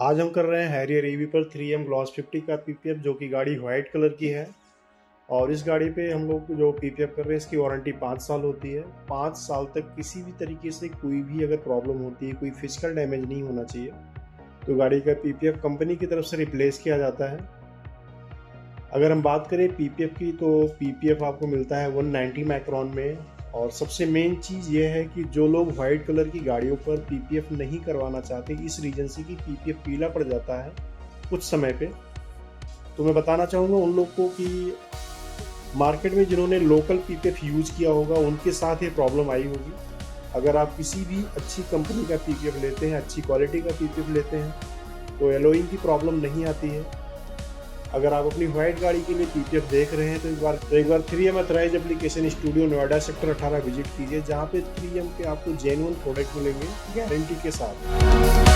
आज हम कर रहे हैं हैरियर ईवी पर 3M ग्लॉस 50 का पीपीएफ, जो कि गाड़ी वाइट कलर की है। और इस गाड़ी पे हम लोग जो पीपीएफ कर रहे हैं इसकी वारंटी 5 साल होती है। 5 साल तक किसी भी तरीके से कोई भी अगर प्रॉब्लम होती है, कोई फिजिकल डैमेज नहीं होना चाहिए, तो गाड़ी का पीपीएफ कंपनी की तरफ से रिप्लेस किया जाता है। अगर हम बात करें पीपीएफ की, तो पीपीएफ आपको मिलता है 190 माइक्रोन में। और सबसे मेन चीज़ ये है कि जो लोग वाइट कलर की गाड़ियों पर पीपीएफ नहीं करवाना चाहते, इस रीजन से कि पीपीएफ पीला पड़ जाता है कुछ समय पे, तो मैं बताना चाहूँगा उन लोग को कि मार्केट में जिन्होंने लोकल पीपीएफ यूज़ किया होगा उनके साथ ये प्रॉब्लम आई होगी। अगर आप किसी भी अच्छी कंपनी का पीपीएफ लेते हैं, अच्छी क्वालिटी का पीपीएफ लेते हैं, तो एलोइंग की प्रॉब्लम नहीं आती है। अगर आप अपनी वाइट गाड़ी के लिए पीपीएफ देख रहे हैं तो एक बार 3M authorised application studio Noida sector 18 visit कीजिए, जहाँ पे 3M के आपको जेन्युइन प्रोडक्ट मिलेंगे गारंटी के साथ।